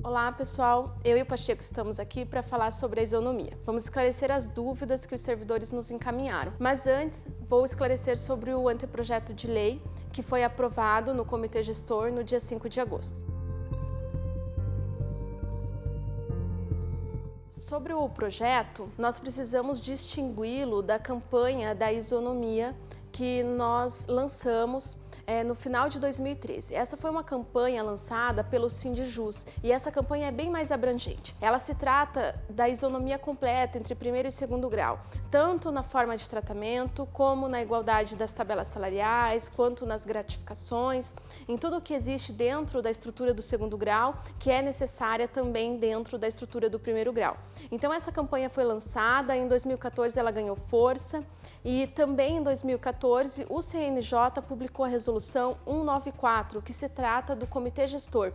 Olá pessoal, eu e o Pacheco estamos aqui para falar sobre a isonomia. Vamos esclarecer as dúvidas que os servidores nos encaminharam. Mas antes, vou esclarecer sobre o anteprojeto de lei que foi aprovado no Comitê Gestor no dia 5 de agosto. Sobre o projeto, nós precisamos distingui-lo da campanha da isonomia que nós lançamos no final de 2013. Essa foi uma campanha lançada pelo Sindjus e essa campanha é bem mais abrangente. Ela se trata da isonomia completa entre primeiro e segundo grau, tanto na forma de tratamento, como na igualdade das tabelas salariais, quanto nas gratificações, em tudo o que existe dentro da estrutura do segundo grau, que é necessária também dentro da estrutura do primeiro grau. Então essa campanha foi lançada, em 2014 ela ganhou força e também em 2014 o CNJ publicou a resolução 194, que se trata do Comitê Gestor,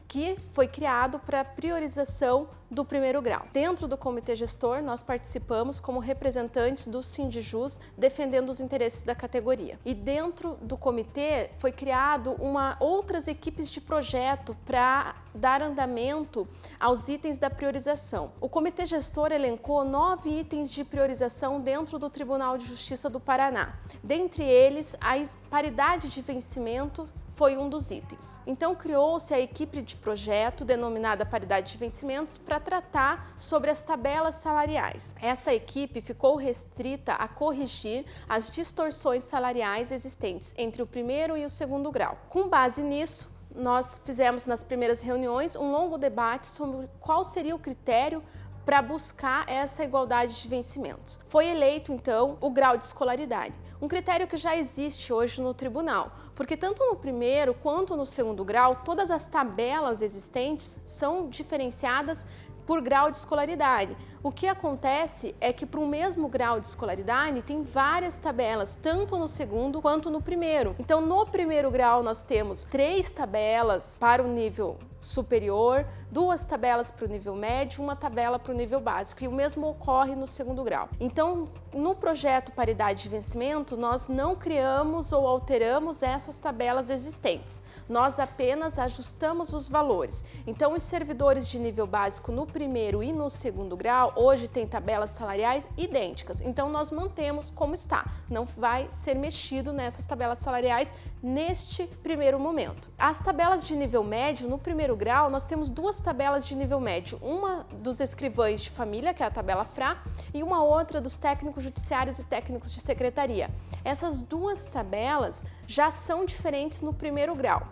que foi criado para priorização do primeiro grau. Dentro do Comitê Gestor, nós participamos como representantes do Sindjus, defendendo os interesses da categoria. E dentro do comitê foi criado outras equipes de projeto para dar andamento aos itens da priorização. O Comitê Gestor elencou 9 itens de priorização dentro do Tribunal de Justiça do Paraná. Dentre eles, a paridade de vencimento foi um dos itens. Então criou-se a equipe de projeto denominada paridade de vencimentos para tratar sobre as tabelas salariais. Esta equipe ficou restrita a corrigir as distorções salariais existentes entre o primeiro e o segundo grau. Com base nisso, nós fizemos nas primeiras reuniões um longo debate sobre qual seria o critério para buscar essa igualdade de vencimentos. Foi eleito, então, o grau de escolaridade, um critério que já existe hoje no tribunal, porque tanto no primeiro quanto no segundo grau, todas as tabelas existentes são diferenciadas por grau de escolaridade. O que acontece é que para o mesmo grau de escolaridade tem várias tabelas, tanto no segundo quanto no primeiro. Então, no primeiro grau nós temos 3 tabelas para o nível superior, 2 tabelas para o nível médio, 1 tabela para o nível básico, e o mesmo ocorre no segundo grau. Então, no projeto Paridade de Vencimento, nós não criamos ou alteramos essas tabelas existentes, nós apenas ajustamos os valores. Então, os servidores de nível básico no primeiro e no segundo grau, hoje têm tabelas salariais idênticas, então nós mantemos como está, não vai ser mexido nessas tabelas salariais neste primeiro momento. As tabelas de nível médio, no primeiro grau, nós temos 2 tabelas de nível médio, uma dos escrivães de família, que é a tabela FRA, e uma outra dos técnicos judiciários e técnicos de secretaria. Essas 2 tabelas já são diferentes no primeiro grau.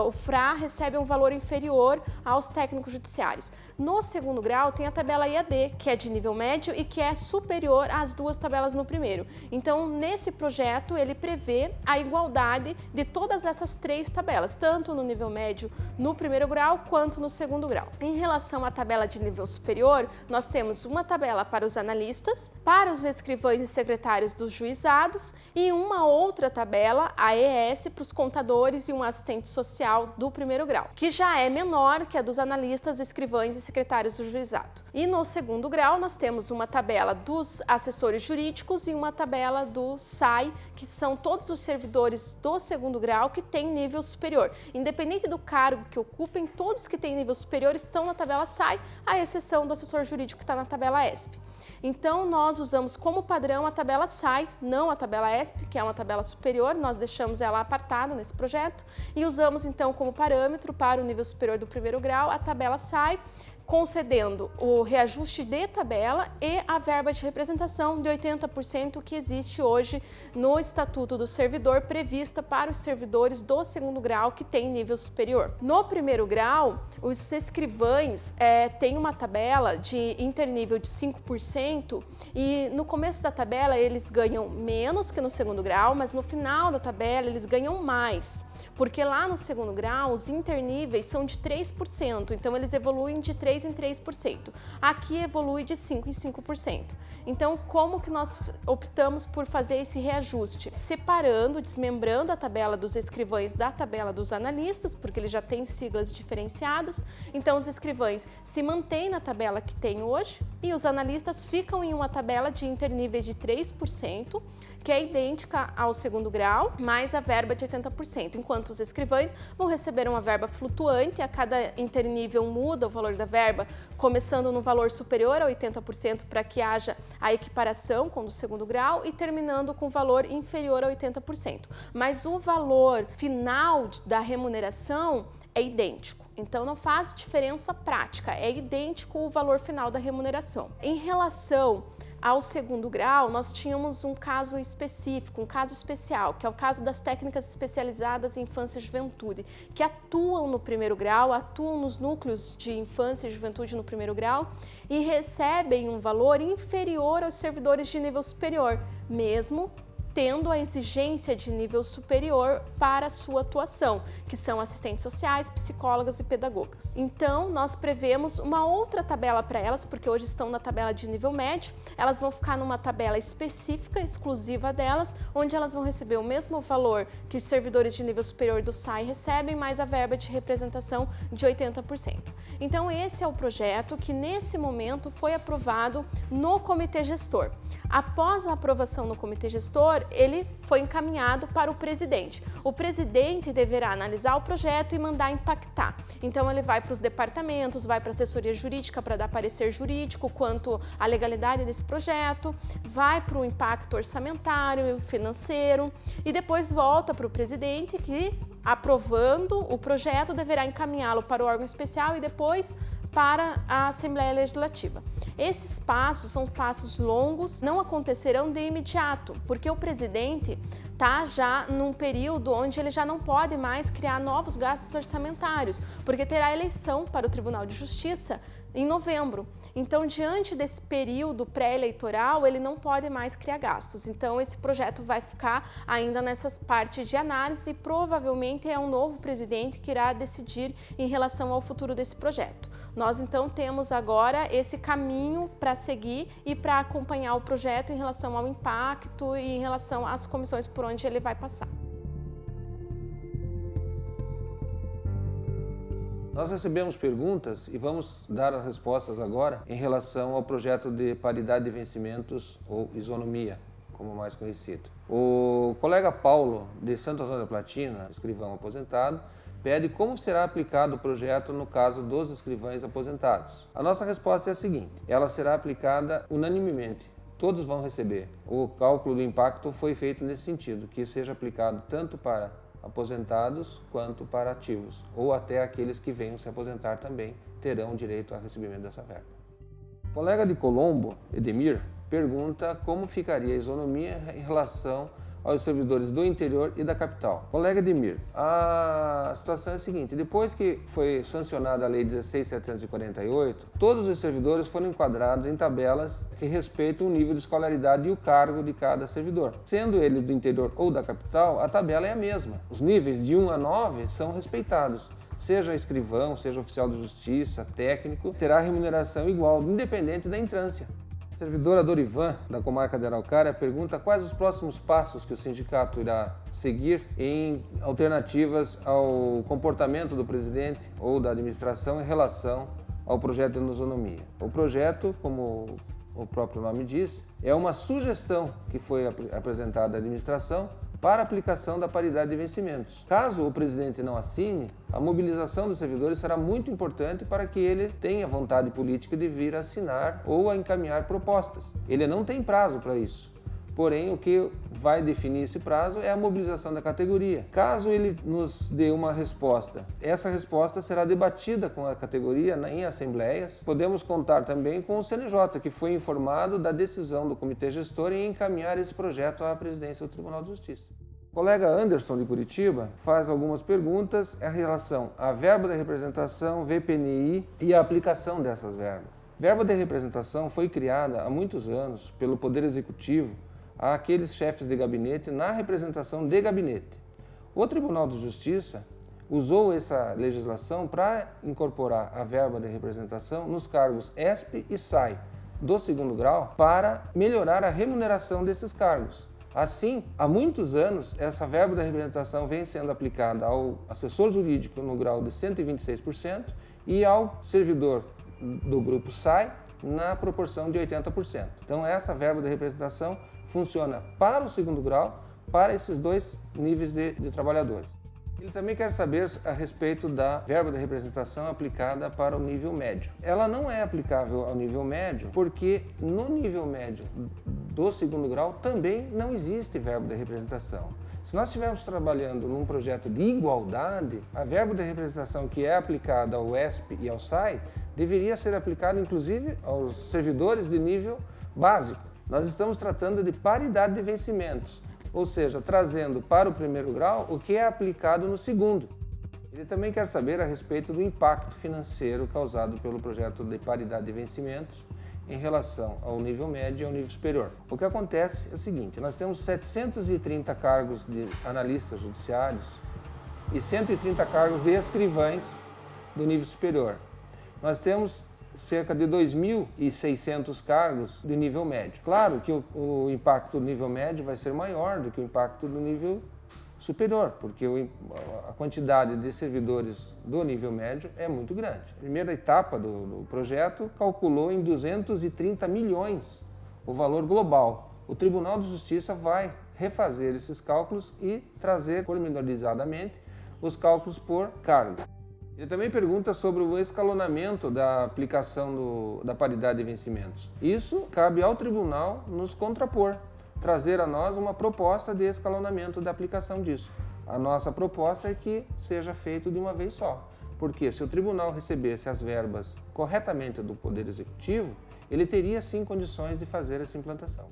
O FRA recebe um valor inferior aos técnicos judiciários. No segundo grau tem a tabela IAD, que é de nível médio e que é superior às 2 tabelas no primeiro. Então, nesse projeto, ele prevê a igualdade de todas essas 3 tabelas, tanto no nível médio no primeiro grau, quanto no segundo grau. Em relação à tabela de nível superior, nós temos uma tabela para os analistas, para os escrivães e secretários dos juizados e uma outra tabela, a ES, para os contadores e um assistente social do primeiro grau, que já é menor que a dos analistas, escrivães e secretários do juizado. E no segundo grau nós temos uma tabela dos assessores jurídicos e uma tabela do SAI, que são todos os servidores do segundo grau que têm nível superior. Independente do cargo que ocupem, todos que têm nível superior estão na tabela SAI, à exceção do assessor jurídico que está na tabela ESP. Então, nós usamos como padrão a tabela SAI, não a tabela ESP, que é uma tabela superior, nós deixamos ela apartada nesse projeto e usamos então como parâmetro para o nível superior do primeiro grau a tabela SAI, concedendo o reajuste de tabela e a verba de representação de 80% que existe hoje no Estatuto do Servidor, prevista para os servidores do segundo grau que têm nível superior. No primeiro grau, os escrivães têm uma tabela de internível de 5% e no começo da tabela eles ganham menos que no segundo grau, mas no final da tabela eles ganham mais, porque lá no segundo grau os interníveis são de 3%, então eles evoluem de 3 3% em 3%. Aqui evolui de 5% em 5%. Então, como que nós optamos por fazer esse reajuste? Separando, desmembrando a tabela dos escrivães da tabela dos analistas, porque ele já tem siglas diferenciadas. Então, os escrivães se mantêm na tabela que tem hoje e os analistas ficam em uma tabela de interníveis de 3%, que é idêntica ao segundo grau, mais a verba de 80%, enquanto os escrivães vão receber uma verba flutuante, a cada internível muda o valor da verba, começando no valor superior a 80% para que haja a equiparação com o do segundo grau e terminando com o valor inferior a 80%. Mas o valor final da remuneração é idêntico. Então, não faz diferença prática, é idêntico o valor final da remuneração. Em relação ao segundo grau, nós tínhamos um caso específico, um caso especial, que é o caso das técnicas especializadas em infância e juventude, que atuam no primeiro grau, atuam nos núcleos de infância e juventude no primeiro grau e recebem um valor inferior aos servidores de nível superior, mesmo tendo a exigência de nível superior para a sua atuação, que são assistentes sociais, psicólogas e pedagogas. Então, nós prevemos uma outra tabela para elas, porque hoje estão na tabela de nível médio, elas vão ficar numa tabela específica, exclusiva delas, onde elas vão receber o mesmo valor que os servidores de nível superior do SAI recebem, mais a verba de representação de 80%. Então, esse é o projeto que, nesse momento, foi aprovado no Comitê Gestor. Após a aprovação no Comitê Gestor, ele foi encaminhado para o presidente. O presidente deverá analisar o projeto e mandar impactar. Então, ele vai para os departamentos, vai para a assessoria jurídica para dar parecer jurídico quanto à legalidade desse projeto, vai para o impacto orçamentário, financeiro e depois volta para o presidente que, aprovando o projeto, deverá encaminhá-lo para o órgão especial e depois para a Assembleia Legislativa. Esses passos são passos longos, não acontecerão de imediato, porque o presidente está já num período onde ele já não pode mais criar novos gastos orçamentários, porque terá eleição para o Tribunal de Justiça em novembro. Então, diante desse período pré-eleitoral, ele não pode mais criar gastos. Então, esse projeto vai ficar ainda nessas partes de análise e provavelmente é um novo presidente que irá decidir em relação ao futuro desse projeto. Nós, então, temos agora esse caminho para seguir e para acompanhar o projeto em relação ao impacto e em relação às comissões por onde ele vai passar. Nós recebemos perguntas e vamos dar as respostas agora em relação ao projeto de paridade de vencimentos ou isonomia, como mais conhecido. O colega Paulo, de Santo Antônio da Platina, escrivão aposentado, pede como será aplicado o projeto no caso dos escrivães aposentados. A nossa resposta é a seguinte: ela será aplicada unanimemente. Todos vão receber. O cálculo do impacto foi feito nesse sentido, que seja aplicado tanto para aposentados quanto para ativos, ou até aqueles que venham se aposentar também terão direito a recebimento dessa verba. O colega de Colombo, Edemir, pergunta como ficaria a isonomia em relação aos servidores do interior e da capital. Colega Edemir, a situação é a seguinte: depois que foi sancionada a Lei 16.748, todos os servidores foram enquadrados em tabelas que respeitam o nível de escolaridade e o cargo de cada servidor. Sendo ele do interior ou da capital, a tabela é a mesma. Os níveis de 1 a 9 são respeitados. Seja escrivão, seja oficial de justiça, técnico, terá remuneração igual, independente da entrância. A servidora Dorivan, da comarca de Araucária, pergunta quais os próximos passos que o sindicato irá seguir em alternativas ao comportamento do presidente ou da administração em relação ao projeto de isonomia. O projeto, como o próprio nome diz, é uma sugestão que foi apresentada à administração para a aplicação da paridade de vencimentos. Caso o presidente não assine, a mobilização dos servidores será muito importante para que ele tenha vontade política de vir assinar ou a encaminhar propostas. Ele não tem prazo para isso. Porém, o que vai definir esse prazo é a mobilização da categoria. Caso ele nos dê uma resposta, essa resposta será debatida com a categoria em assembleias. Podemos contar também com o CNJ, que foi informado da decisão do Comitê Gestor em encaminhar esse projeto à presidência do Tribunal de Justiça. O colega Anderson, de Curitiba, faz algumas perguntas em relação à verba de representação, VPNI e a aplicação dessas verbas. Verba de representação foi criada há muitos anos pelo Poder Executivo àqueles chefes de gabinete na representação de gabinete. O Tribunal de Justiça usou essa legislação para incorporar a verba de representação nos cargos ESP e SAI do segundo grau para melhorar a remuneração desses cargos. Assim, há muitos anos, essa verba da representação vem sendo aplicada ao assessor jurídico no grau de 126% e ao servidor do grupo SAI na proporção de 80%. Então, essa verba de representação funciona para o segundo grau, para esses dois níveis de trabalhadores. Ele também quer saber a respeito da verba de representação aplicada para o nível médio. Ela não é aplicável ao nível médio porque no nível médio do segundo grau também não existe verba de representação. Se nós estivermos trabalhando num projeto de igualdade, a verba de representação que é aplicada ao ESP e ao SAI deveria ser aplicada inclusive aos servidores de nível básico. Nós estamos tratando de paridade de vencimentos, ou seja, trazendo para o primeiro grau o que é aplicado no segundo. Ele também quer saber a respeito do impacto financeiro causado pelo projeto de paridade de vencimentos em relação ao nível médio e ao nível superior. O que acontece é o seguinte, nós temos 730 cargos de analistas judiciários e 130 cargos de escrivães do nível superior. Nós temos cerca de 2.600 cargos de nível médio. Claro que o impacto do nível médio vai ser maior do que o impacto do nível superior, porque a quantidade de servidores do nível médio é muito grande. A primeira etapa do projeto calculou em 230 milhões o valor global. O Tribunal de Justiça vai refazer esses cálculos e trazer pormenorizadamente os cálculos por cargo. Ele também pergunta sobre o escalonamento da aplicação da paridade de vencimentos. Isso cabe ao tribunal nos contrapor, trazer a nós uma proposta de escalonamento da aplicação disso. A nossa proposta é que seja feito de uma vez só, porque se o tribunal recebesse as verbas corretamente do Poder Executivo, ele teria sim condições de fazer essa implantação.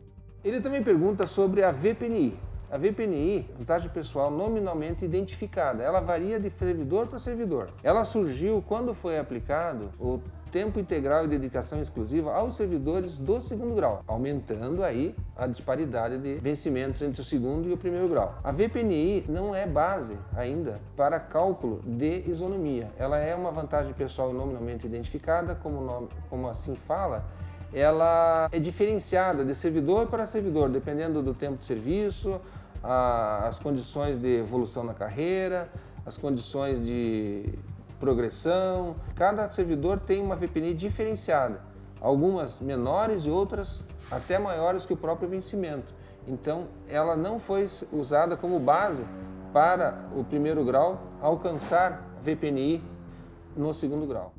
Ele também pergunta sobre a VPNI. A VPNI, vantagem pessoal nominalmente identificada, ela varia de servidor para servidor. Ela surgiu quando foi aplicado o tempo integral e dedicação exclusiva aos servidores do segundo grau, aumentando aí a disparidade de vencimentos entre o segundo e o primeiro grau. A VPNI não é base ainda para cálculo de isonomia. Ela é uma vantagem pessoal nominalmente identificada, como assim fala, ela é diferenciada de servidor para servidor, dependendo do tempo de serviço, as condições de evolução na carreira, as condições de progressão. Cada servidor tem uma VPNI diferenciada, algumas menores e outras até maiores que o próprio vencimento. Então, ela não foi usada como base para o primeiro grau alcançar a VPNI no segundo grau.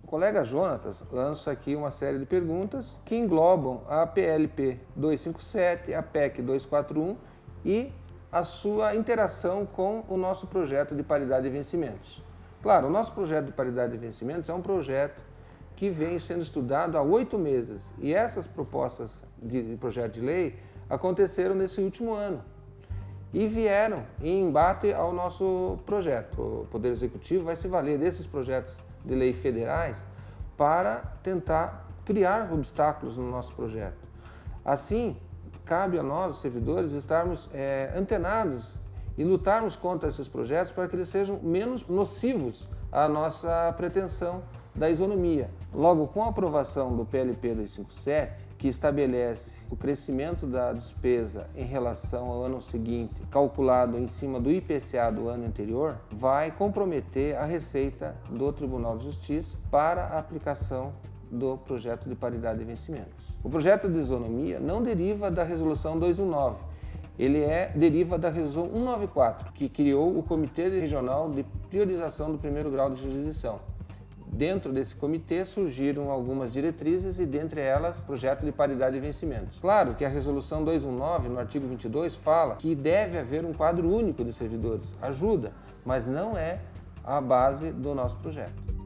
O colega Jonatas lança aqui uma série de perguntas que englobam a PLP 257, a PEC 241 e a sua interação com o nosso projeto de paridade de vencimentos. Claro, o nosso projeto de paridade de vencimentos é um projeto que vem sendo estudado há 8 meses e essas propostas de projeto de lei aconteceram nesse último ano e vieram em embate ao nosso projeto. O Poder Executivo vai se valer desses projetos de lei federais para tentar criar obstáculos no nosso projeto. Assim, cabe a nós, os servidores, estarmos antenados e lutarmos contra esses projetos para que eles sejam menos nocivos à nossa pretensão da isonomia. Logo, com a aprovação do PLP 257, que estabelece o crescimento da despesa em relação ao ano seguinte, calculado em cima do IPCA do ano anterior, vai comprometer a receita do Tribunal de Justiça para a aplicação do projeto de paridade de vencimentos. O projeto de isonomia não deriva da Resolução 219, ele deriva da Resolução 194, que criou o Comitê Regional de Priorização do Primeiro Grau de Jurisdição. Dentro desse comitê surgiram algumas diretrizes e, dentre elas, o projeto de paridade de vencimentos. Claro que a Resolução 219, no artigo 22, fala que deve haver um quadro único de servidores. Ajuda, mas não é a base do nosso projeto.